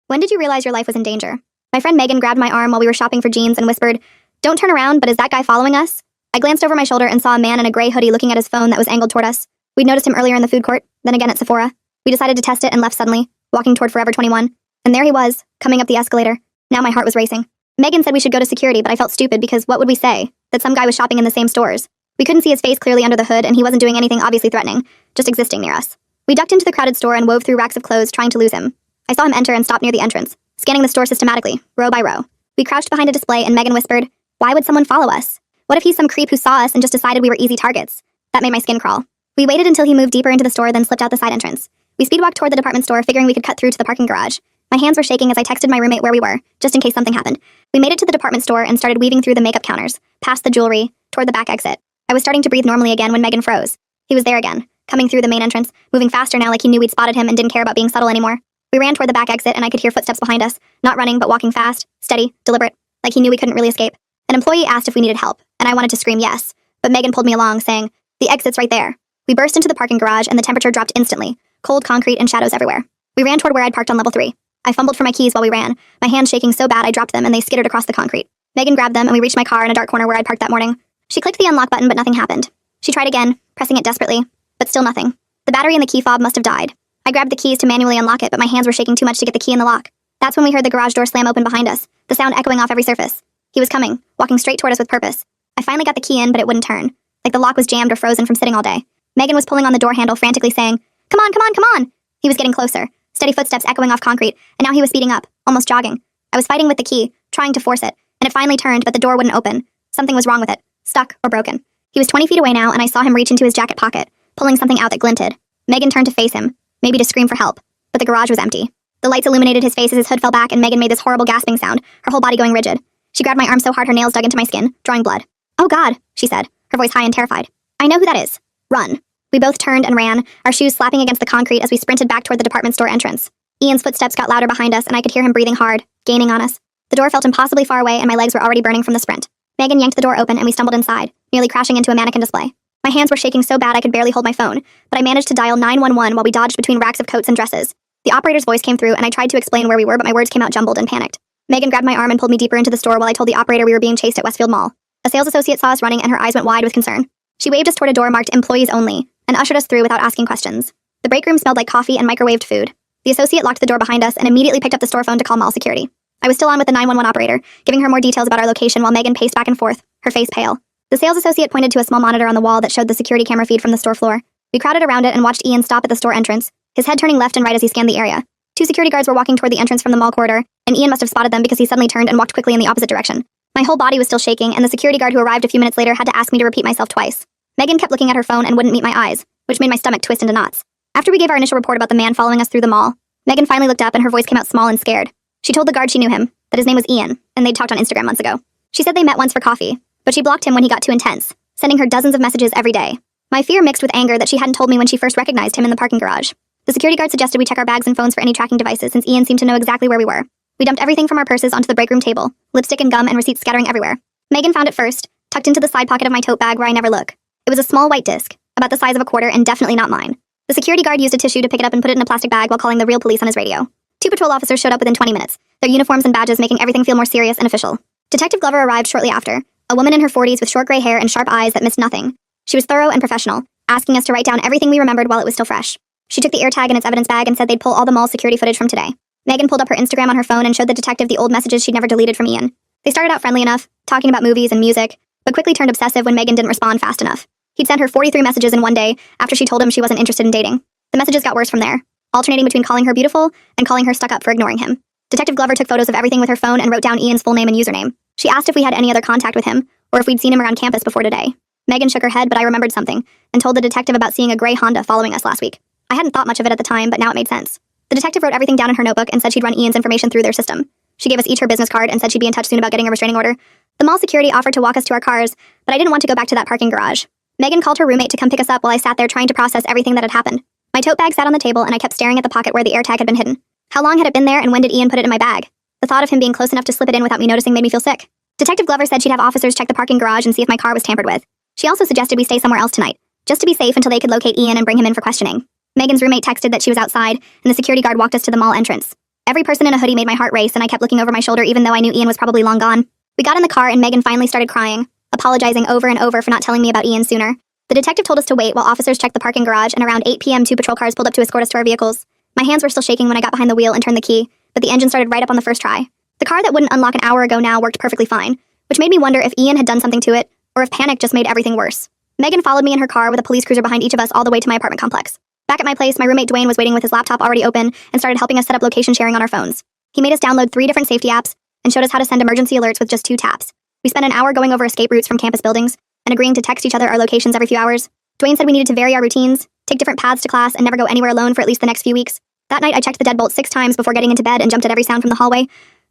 When did you realize your life was in danger? My friend Megan grabbed my arm while we were shopping for jeans and whispered, "Don't turn around, but is that guy following us?" I glanced over my shoulder and saw a man in a gray hoodie looking at his phone that was angled toward us. We'd noticed him earlier in the food court, then again at Sephora. We decided to test it and left suddenly, walking toward Forever 21. And there he was, coming up the escalator. Now my heart was racing. Megan said we should go to security, but I felt stupid because what would we say? That some guy was shopping in the same stores. We couldn't see his face clearly under the hood, and he wasn't doing anything obviously threatening, just existing near us. We ducked into the crowded store and wove through racks of clothes, trying to lose him. I saw him enter and stop near the entrance, scanning the store systematically, row by row. We crouched behind a display, and Megan whispered, "Why would someone follow us? What if he's some creep who saw us and just decided we were easy targets?" That made my skin crawl. We waited until he moved deeper into the store, then slipped out the side entrance. We speed-walked toward the department store, figuring we could cut through to the parking garage. My hands were shaking as I texted my roommate where we were, just in case something happened. We made it to the department store and started weaving through the makeup counters, past the jewelry, toward the back exit. I was starting to breathe normally again when Megan froze. He was there again, coming through the main entrance, moving faster now like he knew we'd spotted him and didn't care about being subtle anymore. We ran toward the back exit and I could hear footsteps behind us, not running but walking fast, steady, deliberate, like he knew we couldn't really escape. An employee asked if we needed help, and I wanted to scream yes, but Megan pulled me along, saying, "The exit's right there." We burst into the parking garage and the temperature dropped instantly, cold concrete and shadows everywhere. We ran toward where I'd parked on level 3. I fumbled for my keys while we ran, my hands shaking so bad I dropped them and they skittered across the concrete. Megan grabbed them and we reached my car in a dark corner where I'd parked that morning. She clicked the unlock button but nothing happened. She tried again, pressing it desperately, but still nothing. The battery in the key fob must have died. I grabbed the keys to manually unlock it, but my hands were shaking too much to get the key in the lock. That's when we heard the garage door slam open behind us, the sound echoing off every surface. He was coming, walking straight toward us with purpose. I finally got the key in, but it wouldn't turn, like the lock was jammed or frozen from sitting all day. Megan was pulling on the door handle, frantically saying, "Come on, come on, come on!" He was getting closer, steady footsteps echoing off concrete, and now he was speeding up, almost jogging. I was fighting with the key, trying to force it, and it finally turned, but the door wouldn't open. Something was wrong with it, stuck or broken. He was 20 feet away now, and I saw him reach into his jacket pocket, pulling something out that glinted. Megan turned to face him, maybe to scream for help, but the garage was empty. The lights illuminated his face as his hood fell back, and Megan made this horrible gasping sound, her whole body going rigid. She grabbed my arm so hard her nails dug into my skin, drawing blood. "Oh God," she said, her voice high and terrified. "I know who that is. Run." We both turned and ran, our shoes slapping against the concrete as we sprinted back toward the department store entrance. Ian's footsteps got louder behind us, and I could hear him breathing hard, gaining on us. The door felt impossibly far away, and my legs were already burning from the sprint. Megan yanked the door open, and we stumbled inside, nearly crashing into a mannequin display. My hands were shaking so bad I could barely hold my phone, but I managed to dial 911 while we dodged between racks of coats and dresses. The operator's voice came through, and I tried to explain where we were, but my words came out jumbled and panicked. Megan grabbed my arm and pulled me deeper into the store while I told the operator we were being chased at Westfield Mall. A sales associate saw us running, and her eyes went wide with concern. She waved us toward a door marked "Employees Only," and ushered us through without asking questions. The break room smelled like coffee and microwaved food. The associate locked the door behind us and immediately picked up the store phone to call mall security. I was still on with the 911 operator, giving her more details about our location while Megan paced back and forth, her face pale. The sales associate pointed to a small monitor on the wall that showed the security camera feed from the store floor. We crowded around it and watched Ian stop at the store entrance, his head turning left and right as he scanned the area. 2 security guards were walking toward the entrance from the mall corridor, and Ian must have spotted them because he suddenly turned and walked quickly in the opposite direction. My whole body was still shaking, and the security guard who arrived a few minutes later had to ask me to repeat myself twice. Megan kept looking at her phone and wouldn't meet my eyes, which made my stomach twist into knots. After we gave our initial report about the man following us through the mall, Megan finally looked up and her voice came out small and scared. She told the guard she knew him, that his name was Ian, and they'd talked on Instagram months ago. She said they met once for coffee, but she blocked him when he got too intense, sending her dozens of messages every day. My fear mixed with anger that she hadn't told me when she first recognized him in the parking garage. The security guard suggested we check our bags and phones for any tracking devices since Ian seemed to know exactly where we were. We dumped everything from our purses onto the break room table, lipstick and gum and receipts scattering everywhere. Megan found it first, tucked into the side pocket of my tote bag where I never look. It was a small white disc, about the size of a quarter and definitely not mine. The security guard used a tissue to pick it up and put it in a plastic bag while calling the real police on his radio. 2 patrol officers showed up within 20 minutes, their uniforms and badges making everything feel more serious and official. Detective Glover arrived shortly after, a woman in her 40s with short gray hair and sharp eyes that missed nothing. She was thorough and professional, asking us to write down everything we remembered while it was still fresh. She took the AirTag in its evidence bag and said they'd pull all the mall security footage from today. Megan pulled up her Instagram on her phone and showed the detective the old messages she'd never deleted from Ian. They started out friendly enough, talking about movies and music, but quickly turned obsessive when Megan didn't respond fast enough. He'd sent her 43 messages in one day after she told him she wasn't interested in dating. The messages got worse from there, alternating between calling her beautiful and calling her stuck up for ignoring him. Detective Glover took photos of everything with her phone and wrote down Ian's full name and username. She asked if we had any other contact with him, or if we'd seen him around campus before today. Megan shook her head, but I remembered something, and told the detective about seeing a gray Honda following us last week. I hadn't thought much of it at the time, but now it made sense. The detective wrote everything down in her notebook and said she'd run Ian's information through their system. She gave us each her business card and said she'd be in touch soon about getting a restraining order. The mall security offered to walk us to our cars, but I didn't want to go back to that parking garage. Megan called her roommate to come pick us up while I sat there trying to process everything that had happened. My tote bag sat on the table and I kept staring at the pocket where the AirTag had been hidden. How long had it been there and when did Ian put it in my bag? The thought of him being close enough to slip it in without me noticing made me feel sick. Detective Glover said she'd have officers check the parking garage and see if my car was tampered with. She also suggested we stay somewhere else tonight, just to be safe until they could locate Ian and bring him in for questioning. Megan's roommate texted that she was outside, and the security guard walked us to the mall entrance. Every person in a hoodie made my heart race, and I kept looking over my shoulder even though I knew Ian was probably long gone. We got in the car, and Megan finally started crying, apologizing over and over for not telling me about Ian sooner. The detective told us to wait while officers checked the parking garage, and around 8 p.m. 2 patrol cars pulled up to escort us to our vehicles. My hands were still shaking when I got behind the wheel and turned the key, but the engine started right up on the first try. The car that wouldn't unlock an hour ago now worked perfectly fine, which made me wonder if Ian had done something to it, or if panic just made everything worse. Megan followed me in her car with a police cruiser behind each of us all the way to my apartment complex. Back at my place, my roommate Dwayne was waiting with his laptop already open and started helping us set up location sharing on our phones. He made us download 3 different safety apps and showed us how to send emergency alerts with just 2 taps. We spent an hour going over escape routes from campus buildings and agreeing to text each other our locations every few hours. Dwayne said we needed to vary our routines, take different paths to class, and never go anywhere alone for at least the next few weeks. That night, I checked the deadbolt 6 times before getting into bed and jumped at every sound from the hallway.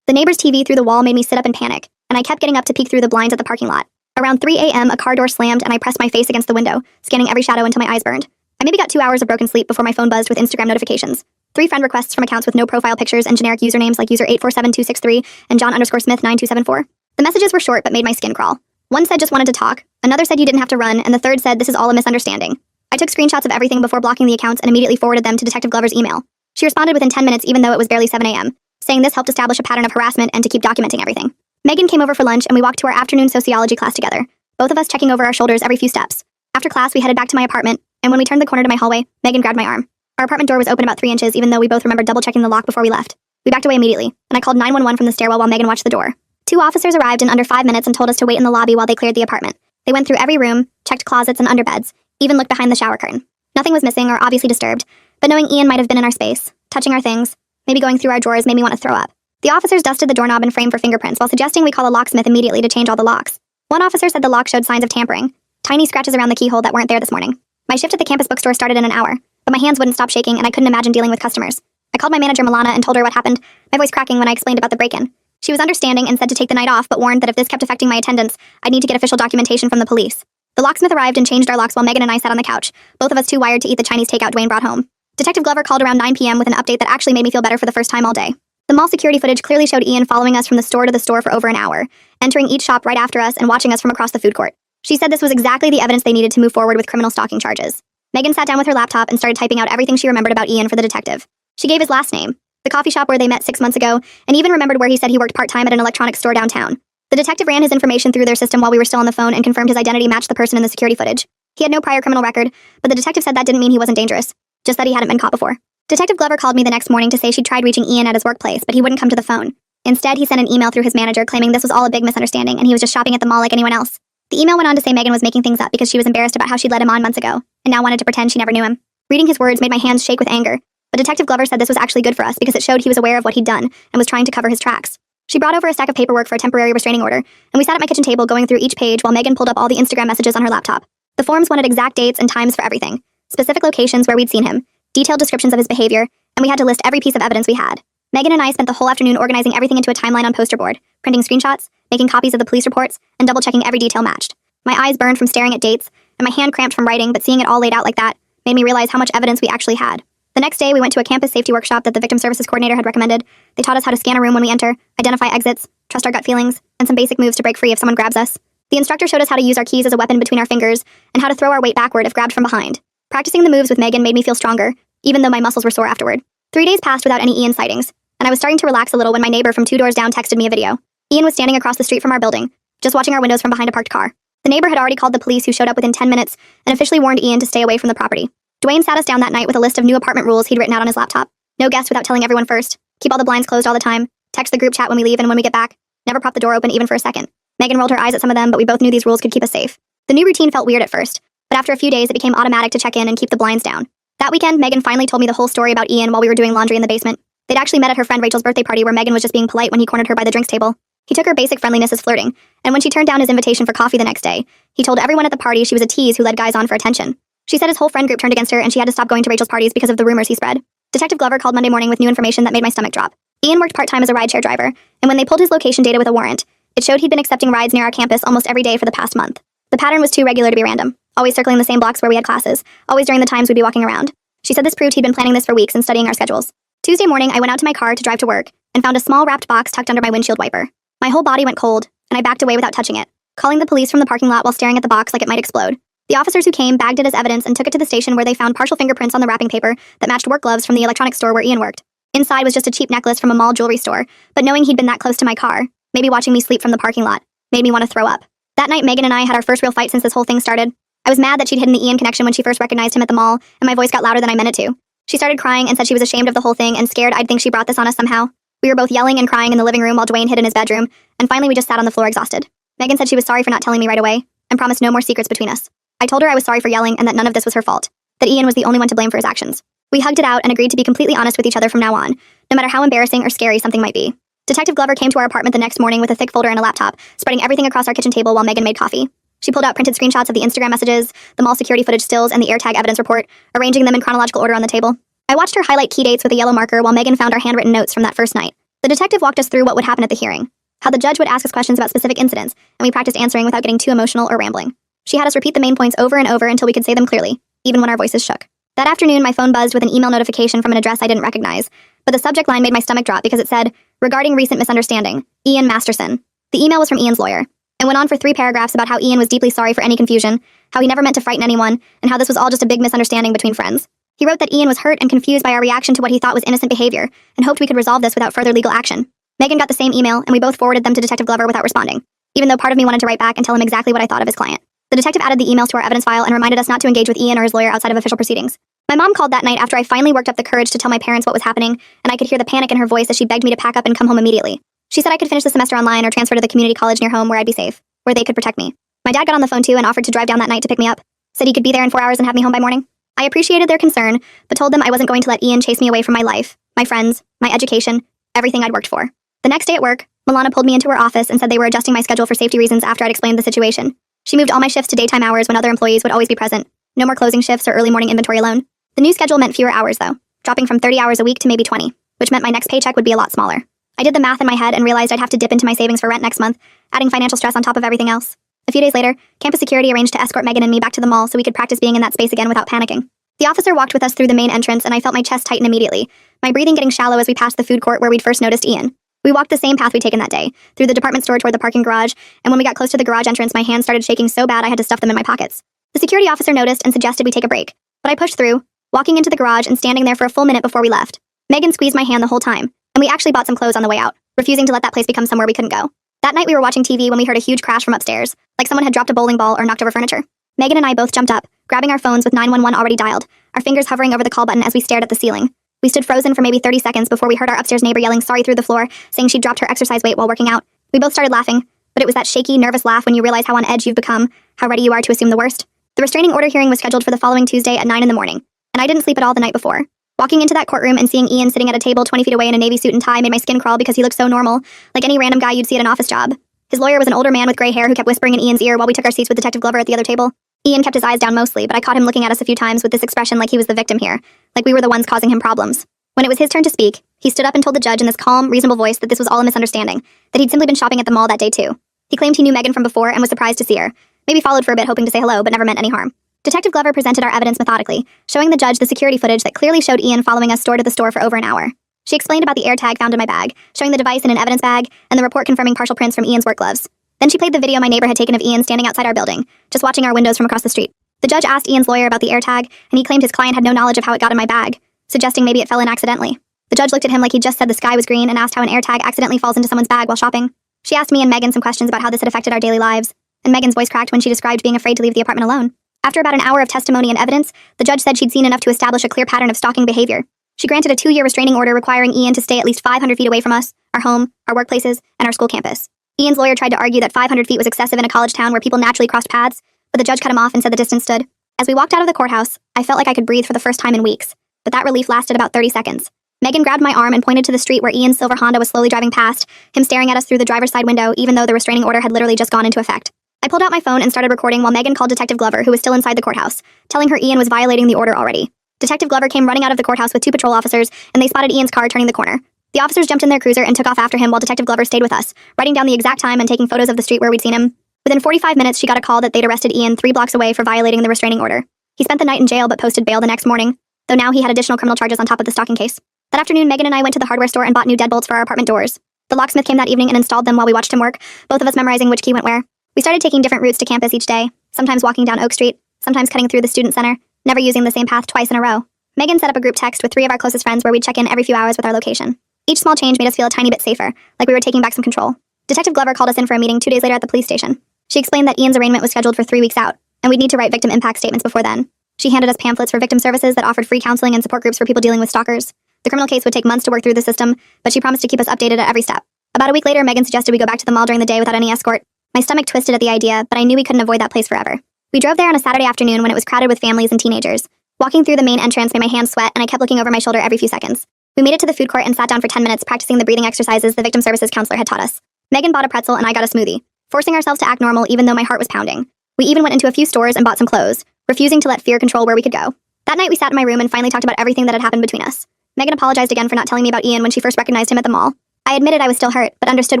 The neighbor's TV through the wall made me sit up in panic, and I kept getting up to peek through the blinds at the parking lot. Around 3 a.m., a car door slammed, and I pressed my face against the window, scanning every shadow until my eyes burned. I maybe got 2 hours of broken sleep before my phone buzzed with Instagram notifications. 3 friend requests from accounts with no profile pictures and generic usernames like user847263 and John_Smith9274. The messages were short but made my skin crawl. One said just wanted to talk, another said you didn't have to run, and the third said this is all a misunderstanding. I took screenshots of everything before blocking the accounts and immediately forwarded them to Detective Glover's email. She responded within 10 minutes even though it was barely 7 a.m., saying this helped establish a pattern of harassment and to keep documenting everything. Megan came over for lunch and we walked to our afternoon sociology class together, both of us checking over our shoulders every few steps. After class, we headed back to my apartment, and when we turned the corner to my hallway, Megan grabbed my arm. Our apartment door was open about 3 inches even though we both remembered double-checking the lock before we left. We backed away immediately, and I called 911 from the stairwell while Megan watched the door. 2 officers arrived in under 5 minutes and told us to wait in the lobby while they cleared the apartment. They went through every room, checked closets and underbeds, even looked behind the shower curtain. Nothing was missing or obviously disturbed, but knowing Ian might have been in our space, touching our things, maybe going through our drawers made me want to throw up. The officers dusted the doorknob and frame for fingerprints while suggesting we call a locksmith immediately to change all the locks. One officer said the lock showed signs of tampering, tiny scratches around the keyhole that weren't there this morning. My shift at the campus bookstore started in an hour, but my hands wouldn't stop shaking and I couldn't imagine dealing with customers. I called my manager Milana and told her what happened, my voice cracking when I explained about the break-in. She was understanding and said to take the night off, but warned that if this kept affecting my attendance, I'd need to get official documentation from the police. The locksmith arrived and changed our locks while Megan and I sat on the couch, both of us too wired to eat the Chinese takeout Dwayne brought home. Detective Glover called around 9 p.m. with an update that actually made me feel better for the first time all day. The mall security footage clearly showed Ian following us from the store to the store for over an hour, entering each shop right after us and watching us from across the food court. She said this was exactly the evidence they needed to move forward with criminal stalking charges. Megan sat down with her laptop and started typing out everything she remembered about Ian for the detective. She gave his last name, the coffee shop where they met 6 months ago, and even remembered where he said he worked part-time at an electronics store downtown. The detective ran his information through their system while we were still on the phone and confirmed his identity matched the person in the security footage. He had no prior criminal record, but the detective said that didn't mean he wasn't dangerous, just that he hadn't been caught before. Detective Glover called me the next morning to say she'd tried reaching Ian at his workplace, but he wouldn't come to the phone. Instead, he sent an email through his manager claiming this was all a big misunderstanding and he was just shopping at the mall like anyone else. The email went on to say Megan was making things up because she was embarrassed about how she'd led him on months ago, and now wanted to pretend she never knew him. Reading his words made my hands shake with anger, but Detective Glover said this was actually good for us because it showed he was aware of what he'd done and was trying to cover his tracks. She brought over a stack of paperwork for a temporary restraining order, and we sat at my kitchen table going through each page while Megan pulled up all the Instagram messages on her laptop. The forms wanted exact dates and times for everything, specific locations where we'd seen him, detailed descriptions of his behavior, and we had to list every piece of evidence we had. Megan and I spent the whole afternoon organizing everything into a timeline on poster board, printing screenshots, making copies of the police reports, and double-checking every detail matched. My eyes burned from staring at dates, and my hand cramped from writing, but seeing it all laid out like that made me realize how much evidence we actually had. The next day, we went to a campus safety workshop that the victim services coordinator had recommended. They taught us how to scan a room when we enter, identify exits, trust our gut feelings, and some basic moves to break free if someone grabs us. The instructor showed us how to use our keys as a weapon between our fingers, and how to throw our weight backward if grabbed from behind. Practicing the moves with Megan made me feel stronger, even though my muscles were sore afterward. 3 days passed without any Ian sightings, and I was starting to relax a little when my neighbor from 2 doors down texted me a video. Ian was standing across the street from our building, just watching our windows from behind a parked car. The neighbor had already called the police, who showed up within 10 minutes and officially warned Ian to stay away from the property. Dwayne sat us down that night with a list of new apartment rules he'd written out on his laptop. No guests without telling everyone first. Keep all the blinds closed all the time. Text the group chat when we leave and when we get back. Never prop the door open even for a second. Megan rolled her eyes at some of them, but we both knew these rules could keep us safe. The new routine felt weird at first, but after a few days it became automatic to check in and keep the blinds down. That weekend, Megan finally told me the whole story about Ian while we were doing laundry in the basement. They'd actually met at her friend Rachel's birthday party where Megan was just being polite when he cornered her by the drinks table. He took her basic friendliness as flirting, and when she turned down his invitation for coffee the next day, he told everyone at the party she was a tease who led guys on for attention. She said his whole friend group turned against her and she had to stop going to Rachel's parties because of the rumors he spread. Detective Glover called Monday morning with new information that made my stomach drop. Ian worked part-time as a rideshare driver, and when they pulled his location data with a warrant, it showed he'd been accepting rides near our campus almost every day for the past month. The pattern was too regular to be random, always circling the same blocks where we had classes, always during the times we'd be walking around. She said this proved he'd been planning this for weeks and studying our schedules. Tuesday morning, I went out to my car to drive to work and found a small wrapped box tucked under my windshield wiper. My whole body went cold, and I backed away without touching it, calling the police from the parking lot while staring at the box like it might explode. The officers who came bagged it as evidence and took it to the station where they found partial fingerprints on the wrapping paper that matched work gloves from the electronics store where Ian worked. Inside was just a cheap necklace from a mall jewelry store, but knowing he'd been that close to my car, maybe watching me sleep from the parking lot, made me want to throw up. That night, Megan and I had our first real fight since this whole thing started. I was mad that she'd hidden the Ian connection when she first recognized him at the mall, and my voice got louder than I meant it to. She started crying and said she was ashamed of the whole thing and scared I'd think she brought this on us somehow. We were both yelling and crying in the living room while Dwayne hid in his bedroom, and finally we just sat on the floor exhausted. Megan said she was sorry for not telling me right away, and promised no more secrets between us. I told her I was sorry for yelling and that none of this was her fault, that Ian was the only one to blame for his actions. We hugged it out and agreed to be completely honest with each other from now on, no matter how embarrassing or scary something might be. Detective Glover came to our apartment the next morning with a thick folder and a laptop, spreading everything across our kitchen table while Megan made coffee. She pulled out printed screenshots of the Instagram messages, the mall security footage stills, and the AirTag evidence report, arranging them in chronological order on the table. I watched her highlight key dates with a yellow marker while Megan found our handwritten notes from that first night. The detective walked us through what would happen at the hearing, how the judge would ask us questions about specific incidents, and we practiced answering without getting too emotional or rambling. She had us repeat the main points over and over until we could say them clearly, even when our voices shook. That afternoon, my phone buzzed with an email notification from an address I didn't recognize, but the subject line made my stomach drop because it said, "Regarding recent misunderstanding, Ian Masterson." The email was from Ian's lawyer, and went on for 3 paragraphs about how Ian was deeply sorry for any confusion, how he never meant to frighten anyone, and how this was all just a big misunderstanding between friends. He wrote that Ian was hurt and confused by our reaction to what he thought was innocent behavior, and hoped we could resolve this without further legal action. Megan got the same email, and we both forwarded them to Detective Glover without responding, even though part of me wanted to write back and tell him exactly what I thought of his client. The detective added the emails to our evidence file and reminded us not to engage with Ian or his lawyer outside of official proceedings. My mom called that night after I finally worked up the courage to tell my parents what was happening, and I could hear the panic in her voice as she begged me to pack up and come home immediately. She said I could finish the semester online or transfer to the community college near home where I'd be safe, where they could protect me. My dad got on the phone too and offered to drive down that night to pick me up. Said he could be there in 4 hours and have me home by morning. I appreciated their concern, but told them I wasn't going to let Ian chase me away from my life, my friends, my education, everything I'd worked for. The next day at work, Milana pulled me into her office and said they were adjusting my schedule for safety reasons after I'd explained the situation. She moved all my shifts to daytime hours when other employees would always be present. No more closing shifts or early morning inventory alone. The new schedule meant fewer hours though, dropping from 30 hours a week to maybe 20, which meant my next paycheck would be a lot smaller. I did the math in my head and realized I'd have to dip into my savings for rent next month, adding financial stress on top of everything else. A few days later, campus security arranged to escort Megan and me back to the mall so we could practice being in that space again without panicking. The officer walked with us through the main entrance and I felt my chest tighten immediately, my breathing getting shallow as we passed the food court where we'd first noticed Ian. We walked the same path we'd taken that day, through the department store toward the parking garage, and when we got close to the garage entrance, my hands started shaking so bad I had to stuff them in my pockets. The security officer noticed and suggested we take a break, but I pushed through, walking into the garage and standing there for a full minute before we left. Megan squeezed my hand the whole time, and we actually bought some clothes on the way out, refusing to let that place become somewhere we couldn't go. That night we were watching TV when we heard a huge crash from upstairs, like someone had dropped a bowling ball or knocked over furniture. Megan and I both jumped up, grabbing our phones with 911 already dialed, our fingers hovering over the call button as we stared at the ceiling. We stood frozen for maybe 30 seconds before we heard our upstairs neighbor yelling sorry through the floor, saying she'd dropped her exercise weight while working out. We both started laughing, but it was that shaky, nervous laugh when you realize how on edge you've become, how ready you are to assume the worst. The restraining order hearing was scheduled for the following Tuesday at 9 in the morning, and I didn't sleep at all the night before. Walking into that courtroom and seeing Ian sitting at a table 20 feet away in a navy suit and tie made my skin crawl because he looked so normal, like any random guy you'd see at an office job. His lawyer was an older man with gray hair who kept whispering in Ian's ear while we took our seats with Detective Glover at the other table. Ian kept his eyes down mostly, but I caught him looking at us a few times with this expression like he was the victim here, like we were the ones causing him problems. When it was his turn to speak, he stood up and told the judge in this calm, reasonable voice that this was all a misunderstanding, that he'd simply been shopping at the mall that day too. He claimed he knew Megan from before and was surprised to see her, maybe followed for a bit hoping to say hello but never meant any harm. Detective Glover presented our evidence methodically, showing the judge the security footage that clearly showed Ian following us store to the store for over an hour. She explained about the AirTag found in my bag, showing the device in an evidence bag, and the report confirming partial prints from Ian's work gloves. Then she played the video my neighbor had taken of Ian standing outside our building, just watching our windows from across the street. The judge asked Ian's lawyer about the AirTag, and he claimed his client had no knowledge of how it got in my bag, suggesting maybe it fell in accidentally. The judge looked at him like he'd just said the sky was green and asked how an AirTag accidentally falls into someone's bag while shopping. She asked me and Megan some questions about how this had affected our daily lives, and Megan's voice cracked when she described being afraid to leave the apartment alone. After about an hour of testimony and evidence, the judge said she'd seen enough to establish a clear pattern of stalking behavior. She granted a 2-year restraining order requiring Ian to stay at least 500 feet away from us, our home, our workplaces, and our school campus. Ian's lawyer tried to argue that 500 feet was excessive in a college town where people naturally crossed paths, but the judge cut him off and said the distance stood. As we walked out of the courthouse, I felt like I could breathe for the first time in weeks, but that relief lasted about 30 seconds. Megan grabbed my arm and pointed to the street where Ian's silver Honda was slowly driving past, him staring at us through the driver's side window even though the restraining order had literally just gone into effect. I pulled out my phone and started recording while Megan called Detective Glover, who was still inside the courthouse, telling her Ian was violating the order already. Detective Glover came running out of the courthouse with 2 patrol officers, and they spotted Ian's car turning the corner. The officers jumped in their cruiser and took off after him while Detective Glover stayed with us, writing down the exact time and taking photos of the street where we'd seen him. Within 45 minutes, she got a call that they'd arrested Ian 3 blocks away for violating the restraining order. He spent the night in jail but posted bail the next morning, though now he had additional criminal charges on top of the stalking case. That afternoon, Megan and I went to the hardware store and bought new deadbolts for our apartment doors. The locksmith came that evening and installed them while we watched him work, both of us memorizing which key went where. We started taking different routes to campus each day, sometimes walking down Oak Street, sometimes cutting through the student center, never using the same path twice in a row. Megan set up a group text with 3 of our closest friends where we'd check in every few hours with our location. Each small change made us feel a tiny bit safer, like we were taking back some control. Detective Glover called us in for a meeting 2 days later at the police station. She explained that Ian's arraignment was scheduled for 3 weeks out, and we'd need to write victim impact statements before then. She handed us pamphlets for victim services that offered free counseling and support groups for people dealing with stalkers. The criminal case would take months to work through the system, but she promised to keep us updated at every step. About a week later, Megan suggested we go back to the mall during the day without any escort. My stomach twisted at the idea, but I knew we couldn't avoid that place forever. We drove there on a Saturday afternoon when it was crowded with families and teenagers. Walking through the main entrance made my hands sweat, and I kept looking over my shoulder every few seconds. We made it to the food court and sat down for 10 minutes practicing the breathing exercises the victim services counselor had taught us. Megan bought a pretzel and I got a smoothie, forcing ourselves to act normal even though my heart was pounding. We even went into a few stores and bought some clothes, refusing to let fear control where we could go. That night we sat in my room and finally talked about everything that had happened between us. Megan apologized again for not telling me about Ian when she first recognized him at the mall. I admitted I was still hurt, but understood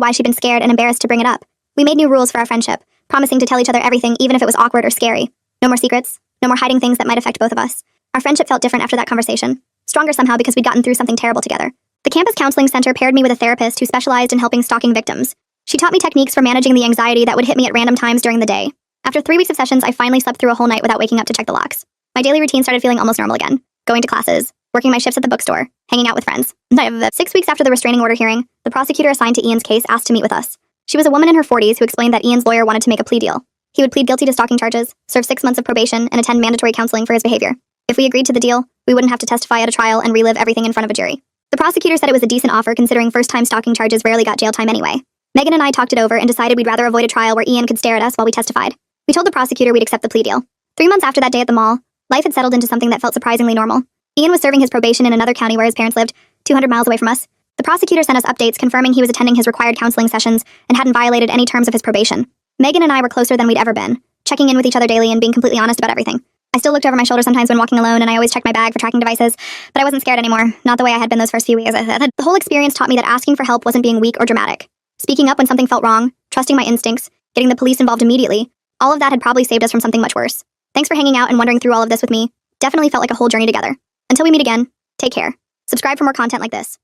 why she'd been scared and embarrassed to bring it up. We made new rules for our friendship, promising to tell each other everything even if it was awkward or scary. No more secrets, no more hiding things that might affect both of us. Our friendship felt different after that conversation. Stronger somehow because we'd gotten through something terrible together. The campus counseling center paired me with a therapist who specialized in helping stalking victims. She taught me techniques for managing the anxiety that would hit me at random times during the day. After 3 weeks of sessions, I finally slept through a whole night without waking up to check the locks. My daily routine started feeling almost normal again. Going to classes, working my shifts at the bookstore, hanging out with friends. 6 weeks after the restraining order hearing, the prosecutor assigned to Ian's case asked to meet with us. She was a woman in her 40s who explained that Ian's lawyer wanted to make a plea deal. He would plead guilty to stalking charges, serve 6 months of probation, and attend mandatory counseling for his behavior. If we agreed to the deal, we wouldn't have to testify at a trial and relive everything in front of a jury. The prosecutor said it was a decent offer considering first-time stalking charges rarely got jail time anyway. Megan and I talked it over and decided we'd rather avoid a trial where Ian could stare at us while we testified. We told the prosecutor we'd accept the plea deal. 3 months after that day at the mall, life had settled into something that felt surprisingly normal. Ian was serving his probation in another county where his parents lived, 200 miles away from us. The prosecutor sent us updates confirming he was attending his required counseling sessions and hadn't violated any terms of his probation. Megan and I were closer than we'd ever been, checking in with each other daily and being completely honest about everything. I still looked over my shoulder sometimes when walking alone, and I always checked my bag for tracking devices, but I wasn't scared anymore, not the way I had been those first few weeks. The whole experience taught me that asking for help wasn't being weak or dramatic. Speaking up when something felt wrong, trusting my instincts, getting the police involved immediately, all of that had probably saved us from something much worse. Thanks for hanging out and wondering through all of this with me. Definitely felt like a whole journey together. Until we meet again, take care. Subscribe for more content like this.